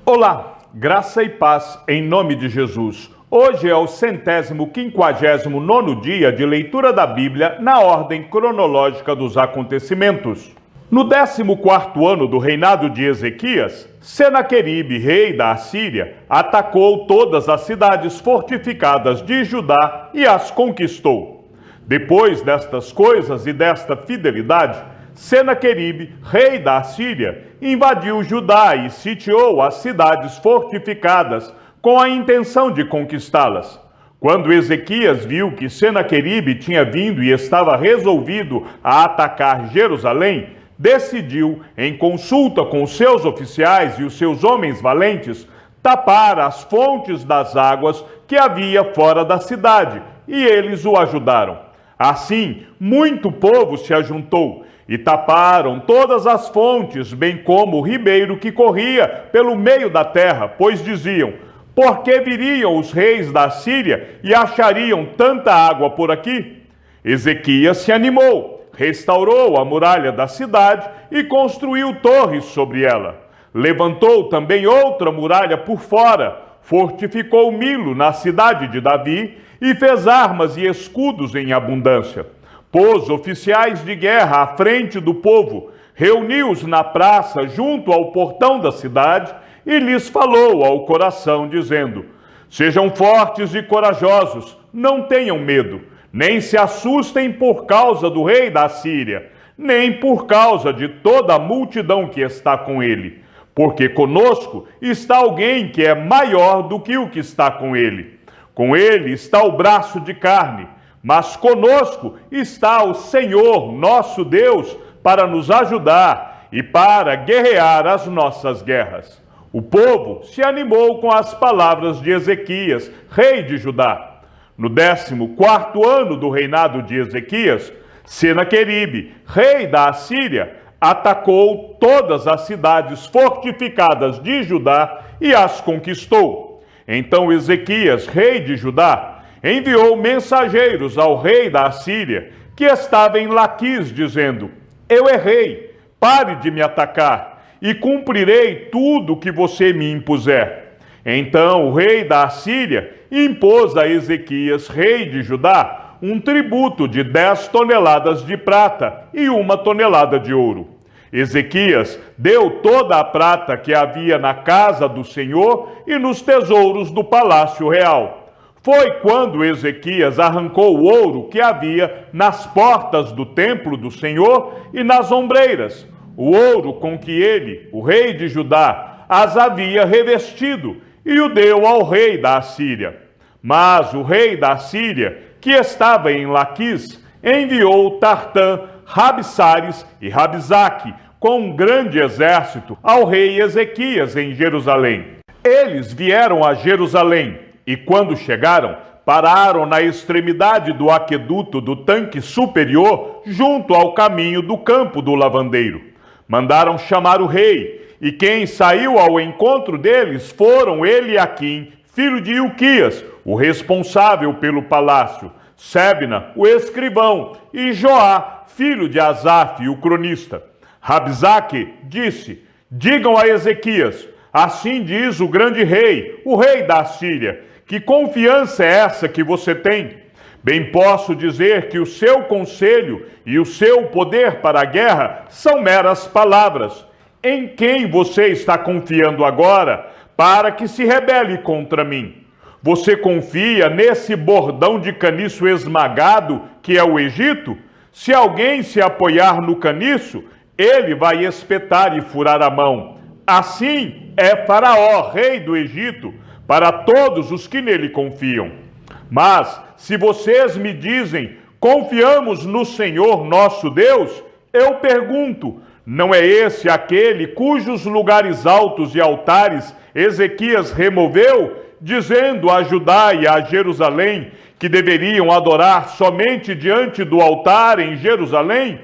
Olá, graça e paz em nome de Jesus. Hoje é o 159º dia de leitura da Bíblia na ordem cronológica dos acontecimentos. No 14º ano do reinado de Ezequias, Senaqueribe, rei da Assíria, atacou todas as cidades fortificadas de Judá e as conquistou. Depois destas coisas e desta fidelidade, Senaqueribe, rei da Assíria, invadiu Judá e sitiou as cidades fortificadas com a intenção de conquistá-las. Quando Ezequias viu que Senaqueribe tinha vindo e estava resolvido a atacar Jerusalém, decidiu, em consulta com os seus oficiais e os seus homens valentes, tapar as fontes das águas que havia fora da cidade, e eles o ajudaram. Assim, muito povo se ajuntou, e taparam todas as fontes, bem como o ribeiro que corria pelo meio da terra, pois diziam: por que viriam os reis da Síria e achariam tanta água por aqui? Ezequias se animou, restaurou a muralha da cidade e construiu torres sobre ela. Levantou também outra muralha por fora, fortificou Milo na cidade de Davi e fez armas e escudos em abundância. Pôs oficiais de guerra à frente do povo, reuniu-os na praça junto ao portão da cidade e lhes falou ao coração, dizendo: sejam fortes e corajosos, não tenham medo, nem se assustem por causa do rei da Síria, nem por causa de toda a multidão que está com ele, porque conosco está alguém que é maior do que o que está com ele. Com ele está o braço de carne, mas conosco está o Senhor, nosso Deus, para nos ajudar e para guerrear as nossas guerras. O povo se animou com as palavras de Ezequias, rei de Judá. No 14º ano do reinado de Ezequias, Senaqueribe, rei da Assíria, atacou todas as cidades fortificadas de Judá e as conquistou. Então Ezequias, rei de Judá, enviou mensageiros ao rei da Assíria, que estava em Laquis, dizendo: eu errei, pare de me atacar, e cumprirei tudo o que você me impuser. Então o rei da Assíria impôs a Ezequias, rei de Judá, um tributo de 10 toneladas de prata e 1 tonelada de ouro. Ezequias deu toda a prata que havia na casa do Senhor e nos tesouros do palácio real. Foi quando Ezequias arrancou o ouro que havia nas portas do templo do Senhor e nas ombreiras, o ouro com que ele, o rei de Judá, as havia revestido, e o deu ao rei da Assíria. Mas o rei da Assíria, que estava em Laquis, enviou Tartã, Rabsares e Rabsaque, com um grande exército, ao rei Ezequias em Jerusalém. Eles vieram a Jerusalém, e quando chegaram, pararam na extremidade do aqueduto do tanque superior, junto ao caminho do campo do lavandeiro. Mandaram chamar o rei, e quem saiu ao encontro deles foram Eliaquim, filho de Ilquias, o responsável pelo palácio, Sebna, o escrivão, e Joá, filho de Asaf, o cronista. Rabsaque disse: digam a Ezequias: assim diz o grande rei, o rei da Assíria, que confiança é essa que você tem? Bem posso dizer que o seu conselho e o seu poder para a guerra são meras palavras. Em quem você está confiando agora para que se rebele contra mim? Você confia nesse bordão de caniço esmagado que é o Egito? Se alguém se apoiar no caniço, ele vai espetar e furar a mão. Assim é Faraó, rei do Egito, para todos os que nele confiam. Mas, se vocês me dizem: confiamos no Senhor nosso Deus, eu pergunto: não é esse aquele cujos lugares altos e altares Ezequias removeu, dizendo a Judá e a Jerusalém que deveriam adorar somente diante do altar em Jerusalém?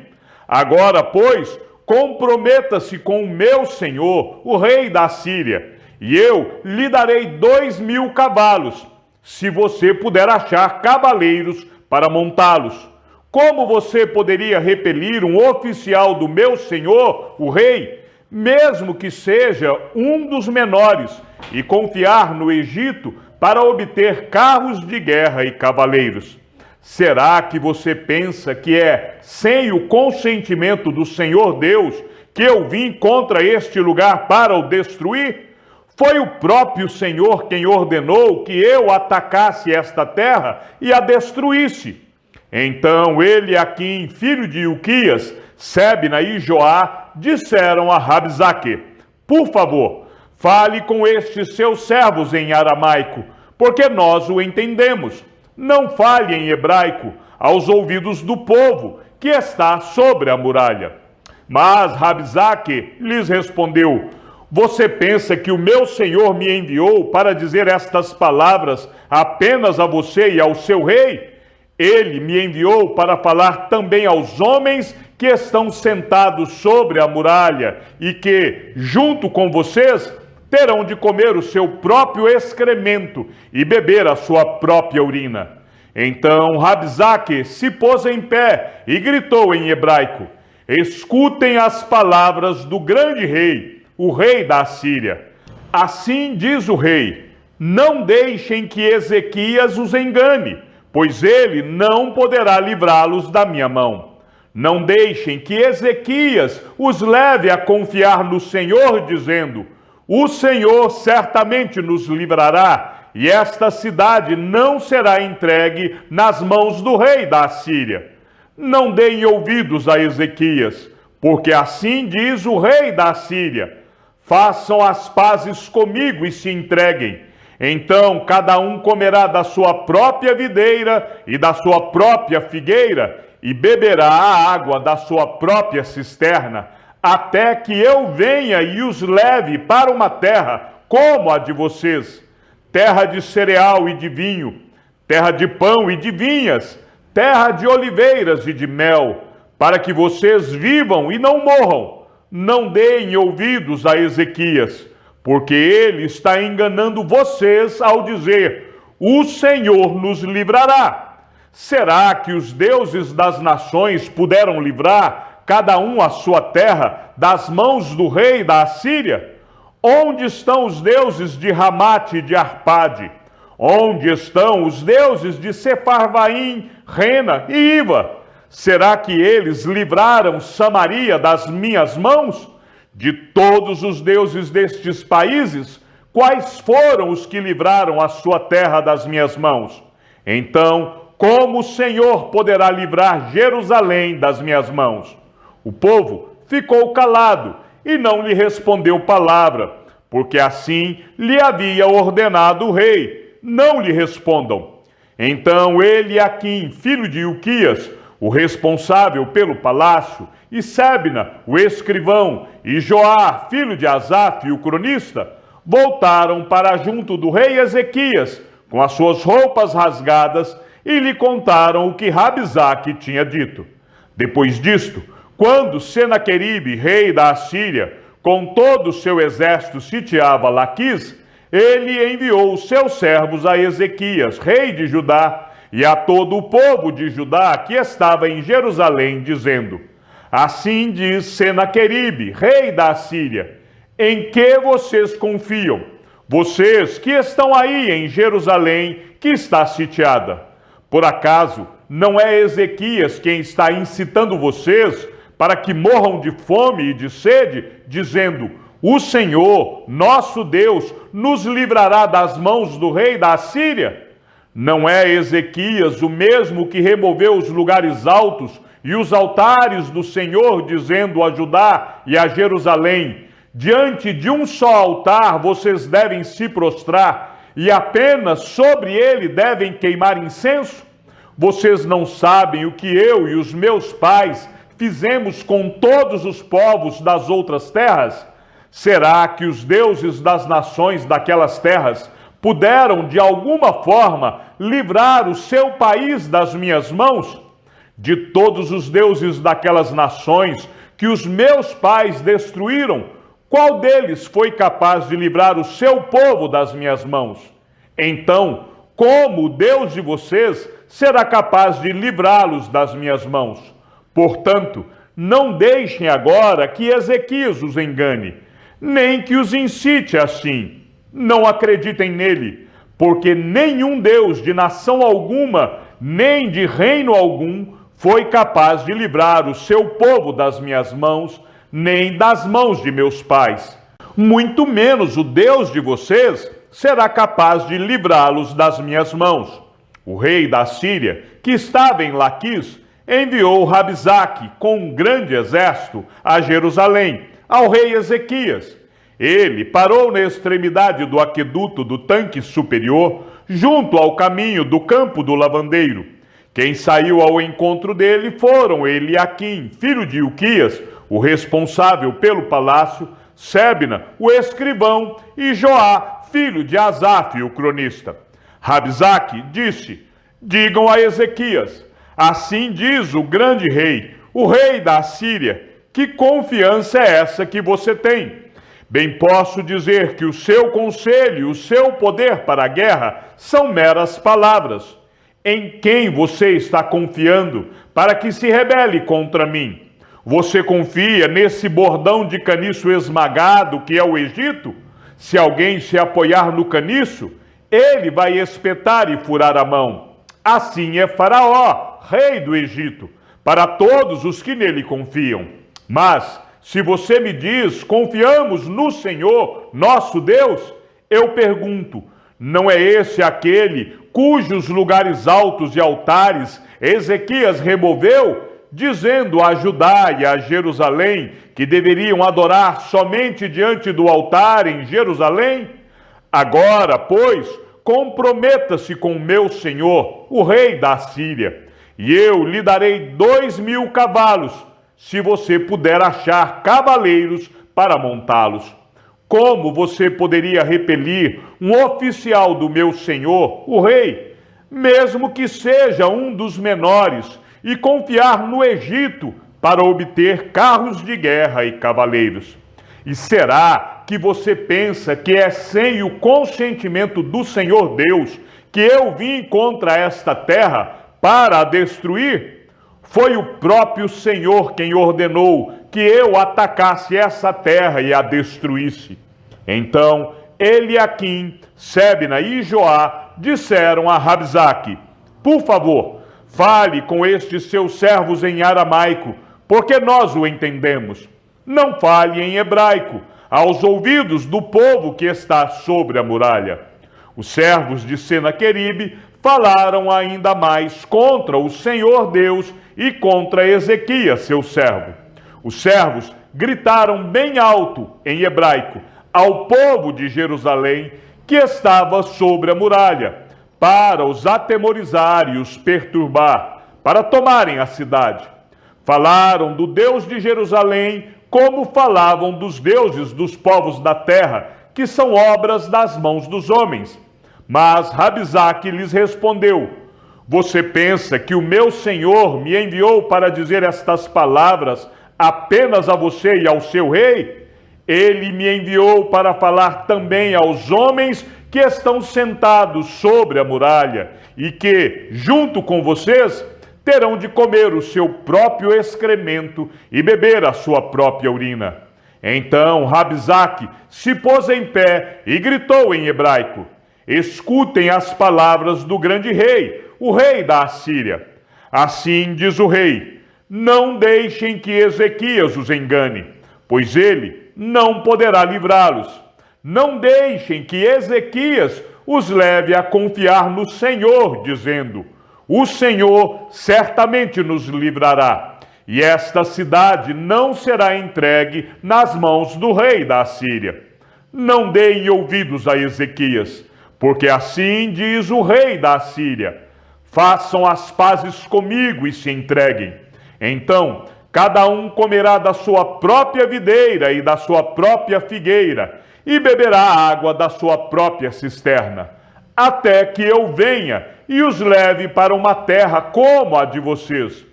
Agora, pois, comprometa-se com o meu senhor, o rei da Síria, e eu lhe darei 2.000 cavalos, se você puder achar cavaleiros para montá-los. Como você poderia repelir um oficial do meu senhor, o rei? mesmo que seja um dos menores, e confiar no Egito para obter carros de guerra e cavaleiros. Será que você pensa que é sem o consentimento do Senhor Deus que eu vim contra este lugar para o destruir? Foi o próprio Senhor quem ordenou que eu atacasse esta terra e a destruísse. Então ele, Aquim, filho de Ilquias, Sebna e Joá, disseram a Rabsaque: por favor, fale com estes seus servos em aramaico, porque nós o entendemos. Não fale em hebraico aos ouvidos do povo que está sobre a muralha. Mas Rabsaque lhes respondeu: você pensa que o meu senhor me enviou para dizer estas palavras apenas a você e ao seu rei? Ele me enviou para falar também aos homens que estão sentados sobre a muralha e que, junto com vocês, terão de comer o seu próprio excremento e beber a sua própria urina. Então Rabsaque se pôs em pé e gritou em hebraico: escutem as palavras do grande rei, o rei da Assíria. Assim diz o rei: não deixem que Ezequias os engane, pois ele não poderá livrá-los da minha mão. Não deixem que Ezequias os leve a confiar no Senhor, dizendo: o Senhor certamente nos livrará, e esta cidade não será entregue nas mãos do rei da Assíria. Não deem ouvidos a Ezequias, porque assim diz o rei da Assíria: façam as pazes comigo e se entreguem. Então cada um comerá da sua própria videira e da sua própria figueira, e beberá a água da sua própria cisterna, até que eu venha e os leve para uma terra como a de vocês, terra de cereal e de vinho, terra de pão e de vinhas, terra de oliveiras e de mel, para que vocês vivam e não morram. Não deem ouvidos a Ezequias, porque ele está enganando vocês ao dizer: o Senhor nos livrará. Será que os deuses das nações puderam livrar cada um a sua terra das mãos do rei da Assíria? Onde estão os deuses de Ramate e de Arpade? Onde estão os deuses de Sefarvaim, Rena e Iva? Será que eles livraram Samaria das minhas mãos? De todos os deuses destes países, quais foram os que livraram a sua terra das minhas mãos? Então, como o Senhor poderá livrar Jerusalém das minhas mãos? O povo ficou calado e não lhe respondeu palavra, porque assim lhe havia ordenado o rei: não lhe respondam. Então ele, Aquim, filho de Ilquias, o responsável pelo palácio, e Sebna, o escrivão, e Joá, filho de Asaf, o cronista, voltaram para junto do rei Ezequias, com as suas roupas rasgadas, e lhe contaram o que Rabsaque tinha dito. Depois disto, quando Senaqueribe, rei da Assíria, com todo o seu exército sitiava Laquis, ele enviou os seus servos a Ezequias, rei de Judá, e a todo o povo de Judá que estava em Jerusalém, dizendo: assim diz Senaqueribe, rei da Assíria: em que vocês confiam, vocês que estão aí em Jerusalém, que está sitiada? Por acaso não é Ezequias quem está incitando vocês para que morram de fome e de sede, dizendo: o Senhor, nosso Deus, nos livrará das mãos do rei da Assíria? Não é Ezequias o mesmo que removeu os lugares altos e os altares do Senhor, dizendo a Judá e a Jerusalém: diante de um só altar vocês devem se prostrar, e apenas sobre ele devem queimar incenso? Vocês não sabem o que eu e os meus pais fizemos com todos os povos das outras terras? Será que os deuses das nações daquelas terras puderam de alguma forma livrar o seu país das minhas mãos? De todos os deuses daquelas nações que os meus pais destruíram, qual deles foi capaz de livrar o seu povo das minhas mãos? Então, como o Deus de vocês será capaz de livrá-los das minhas mãos? Portanto, não deixem agora que Ezequias os engane, nem que os incite assim. Não acreditem nele, porque nenhum Deus de nação alguma, nem de reino algum, foi capaz de livrar o seu povo das minhas mãos, nem das mãos de meus pais. Muito menos o Deus de vocês será capaz de livrá-los das minhas mãos. O rei da Síria, que estava em Laquis, enviou Rabsaque com um grande exército a Jerusalém, ao rei Ezequias. Ele parou na extremidade do aqueduto do tanque superior, junto ao caminho do campo do lavandeiro. Quem saiu ao encontro dele foram Eliaquim, filho de Ilquias, o responsável pelo palácio, Sebna, o escrivão, e Joá, filho de Asaf, o cronista. Rabsaque disse: digam a Ezequias, assim diz o grande rei, o rei da Síria, que confiança é essa que você tem? Bem posso dizer que o seu conselho e o seu poder para a guerra são meras palavras. Em quem você está confiando para que se rebele contra mim? Você confia nesse bordão de caniço esmagado que é o Egito? Se alguém se apoiar no caniço, ele vai espetar e furar a mão. Assim é Faraó, rei do Egito, para todos os que nele confiam. Mas, se você me diz, confiamos no Senhor, nosso Deus, eu pergunto, não é esse aquele cujos lugares altos e altares Ezequias removeu, dizendo a Judá e a Jerusalém que deveriam adorar somente diante do altar em Jerusalém? Agora, pois, comprometa-se com meu senhor, o rei da Síria, e eu lhe darei 2.000 cavalos, se você puder achar cavaleiros para montá-los. Como você poderia repelir um oficial do meu senhor, o rei, mesmo que seja um dos menores, e confiar no Egito para obter carros de guerra e cavaleiros? E será que você pensa que é sem o consentimento do Senhor Deus que eu vim contra esta terra para a destruir? Foi o próprio Senhor quem ordenou que eu atacasse essa terra e a destruísse. Então Eliaquim, Sebna e Joá disseram a Rabsaque: por favor, fale com estes seus servos em aramaico, porque nós o entendemos. Não fale em hebraico, aos ouvidos do povo que está sobre a muralha. Os servos de Senaqueribe falaram ainda mais contra o Senhor Deus e contra Ezequias, seu servo. Os servos gritaram bem alto em hebraico ao povo de Jerusalém que estava sobre a muralha, para os atemorizar e os perturbar, para tomarem a cidade. Falaram do Deus de Jerusalém como falavam dos deuses dos povos da terra, que são obras das mãos dos homens. Mas Rabsaque lhes respondeu: você pensa que o meu senhor me enviou para dizer estas palavras apenas a você e ao seu rei? Ele me enviou para falar também aos homens que estão sentados sobre a muralha e que, junto com vocês, terão de comer o seu próprio excremento e beber a sua própria urina. Então Rabsaque se pôs em pé e gritou em hebraico: escutem as palavras do grande rei, o rei da Assíria. Assim diz o rei: não deixem que Ezequias os engane, pois ele não poderá livrá-los. Não deixem que Ezequias os leve a confiar no Senhor, dizendo: o Senhor certamente nos livrará, e esta cidade não será entregue nas mãos do rei da Assíria. Não deem ouvidos a Ezequias, porque assim diz o rei da Assíria: façam as pazes comigo e se entreguem. Então cada um comerá da sua própria videira e da sua própria figueira, e beberá a água da sua própria cisterna, até que eu venha e os leve para uma terra como a de vocês,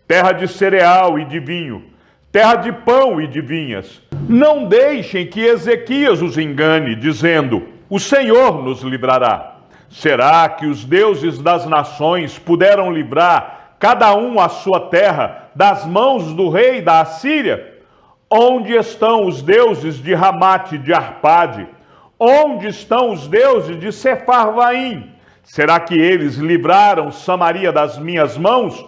terra de cereal e de vinho, terra de pão e de vinhas. Não deixem que Ezequias os engane, dizendo: o Senhor nos livrará. Será que os deuses das nações puderam livrar cada um a sua terra, das mãos do rei da Assíria? Onde estão os deuses de Ramate e de Arpade? Onde estão os deuses de Sefarvaim? Será que eles livraram Samaria das minhas mãos?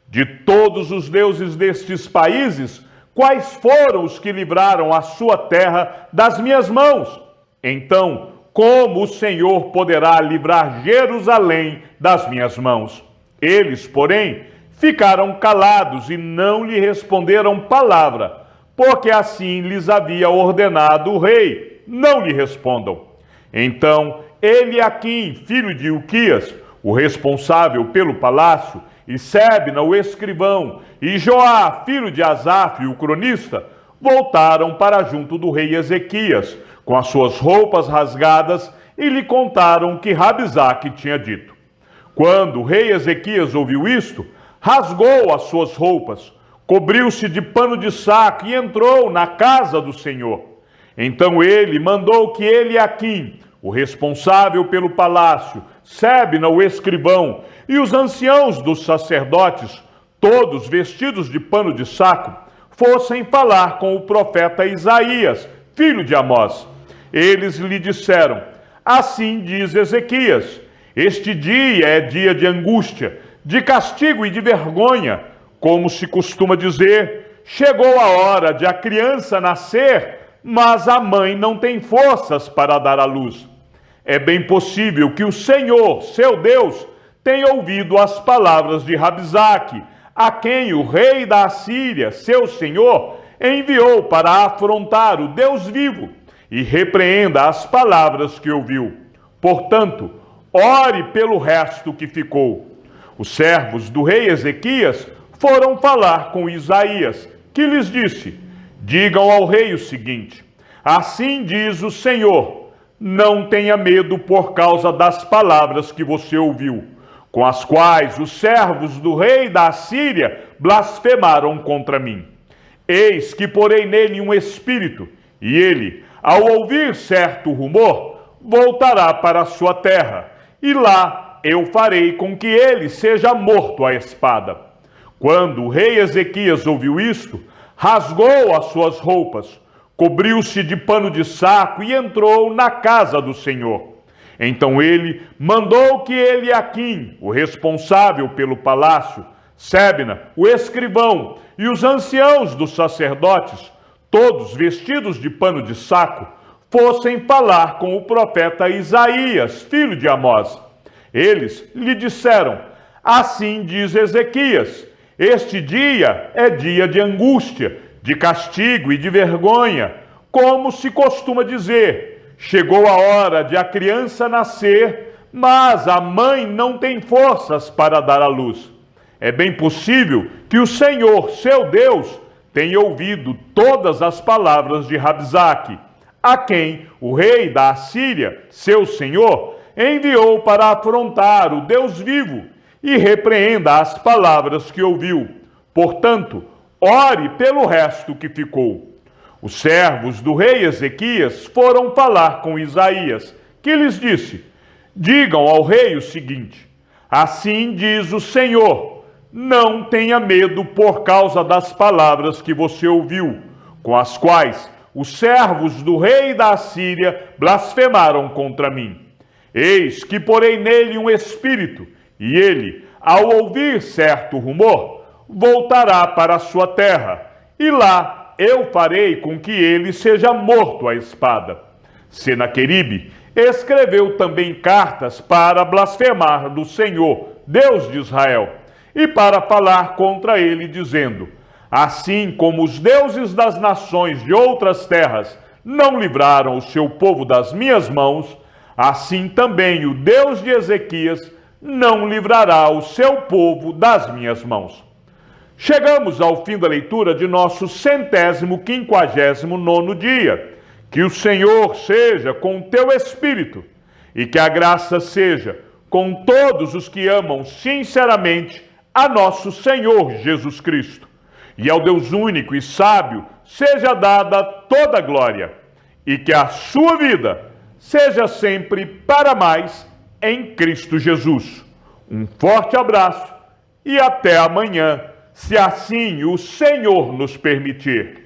De todos os deuses destes países, quais foram os que livraram a sua terra das minhas mãos? Então, como o Senhor poderá livrar Jerusalém das minhas mãos? Eles, porém, ficaram calados e não lhe responderam palavra, porque assim lhes havia ordenado o rei: não lhe respondam. Então, Eliaquim, filho de Hilquias, o responsável pelo palácio, e Sebna, o escrivão, e Joá, filho de Asaf, o cronista, voltaram para junto do rei Ezequias, com as suas roupas rasgadas, e lhe contaram o que Rabsaque tinha dito. Quando o rei Ezequias ouviu isto, rasgou as suas roupas, cobriu-se de pano de saco e entrou na casa do Senhor. Então ele mandou que Eliaquim, o responsável pelo palácio, Sebna, o escrivão, e os anciãos dos sacerdotes, todos vestidos de pano de saco, fossem falar com o profeta Isaías, filho de Amós. Eles lhe disseram: assim diz Ezequias, este dia é dia de angústia, de castigo e de vergonha, como se costuma dizer, chegou a hora de a criança nascer, mas a mãe não tem forças para dar à luz. É bem possível que o Senhor, seu Deus, tenha ouvido as palavras de Rabsaque, a quem o rei da Assíria, seu senhor, enviou para afrontar o Deus vivo, e repreenda as palavras que ouviu. Portanto, ore pelo resto que ficou. Os servos do rei Ezequias foram falar com Isaías, que lhes disse: digam ao rei o seguinte: assim diz o Senhor, não tenha medo por causa das palavras que você ouviu, com as quais os servos do rei da Assíria blasfemaram contra mim. Eis que porei nele um espírito, e ele, ao ouvir certo rumor, voltará para a sua terra, e lá eu farei com que ele seja morto à espada. Quando o rei Ezequias ouviu isto, rasgou as suas roupas, cobriu-se de pano de saco e entrou na casa do Senhor. Então ele mandou que Eliaquim, o responsável pelo palácio, Sebna, o escrivão, e os anciãos dos sacerdotes, todos vestidos de pano de saco, fossem falar com o profeta Isaías, filho de Amós. Eles lhe disseram: assim diz Ezequias, este dia é dia de angústia, de castigo e de vergonha, como se costuma dizer, chegou a hora de a criança nascer, mas a mãe não tem forças para dar à luz. É bem possível que o Senhor, seu Deus, tenha ouvido todas as palavras de Rabsaque, a quem o rei da Assíria, seu senhor, enviou para afrontar o Deus vivo, e repreenda as palavras que ouviu. Portanto, ore pelo resto que ficou. Os servos do rei Ezequias foram falar com Isaías, que lhes disse: digam ao rei o seguinte: assim diz o Senhor, não tenha medo por causa das palavras que você ouviu, com as quais os servos do rei da Assíria blasfemaram contra mim. Eis que porei nele um espírito, e ele, ao ouvir certo rumor, voltará para a sua terra, e lá eu farei com que ele seja morto à espada. Senaqueribe escreveu também cartas para blasfemar do Senhor, Deus de Israel, e para falar contra ele, dizendo: assim como os deuses das nações de outras terras não livraram o seu povo das minhas mãos, assim também o Deus de Ezequias não livrará o seu povo das minhas mãos. Chegamos ao fim da leitura de nosso 159º dia. Que o Senhor seja com o teu espírito e que a graça seja com todos os que amam sinceramente a nosso Senhor Jesus Cristo. E ao Deus único e sábio seja dada toda a glória, e que a sua vida seja sempre para mais em Cristo Jesus. Um forte abraço e até amanhã, se assim o Senhor nos permitir.